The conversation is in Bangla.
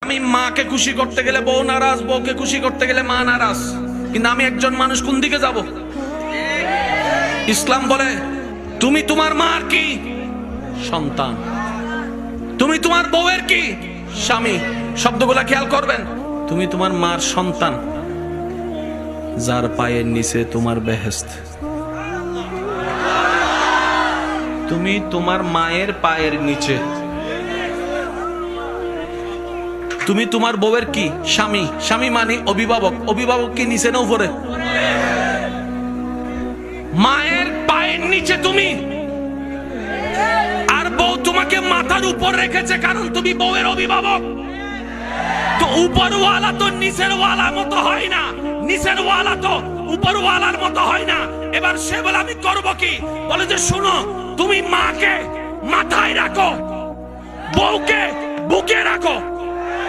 আমি মাকে খুশি করতে গেলে বউ নারাজ, বউকে খুশি করতে গেলে মা নারাজ। কিন্তু আমি একজন মানুষ, কোন দিকে যাব? ইসলাম বলে তুমি তোমার মার কি সন্তান, তুমি তোমার বউয়ের কি স্বামী। শব্দগুলা খেয়াল করবেন। তুমি তোমার মার সন্তান, যার পায়ের নিচে তোমার বেহেশত। তুমি তোমার মায়ের পায়ের নিচে। তুমি তোমার বউয়ের কি স্বামী। স্বামী মানে অভিভাবক। অভিভাবক কি নিচে না উপরে? মায়ের পায়ের নিচে তুমি, আর বউ তোমাকে মাথার উপর রেখেছে, কারণ তুমি বউয়ের অভিভাবক। তো উপরওয়ালা তো নিচের ওয়ালার মতো হয় না, নিচের ওয়ালা তো উপরওয়ালার মতো হয় না। এবার সে বলে আমি করব কি? বলে যে শোনো, তুমি মাকে মাথায় রাখো, বউকে বুকে রাখো।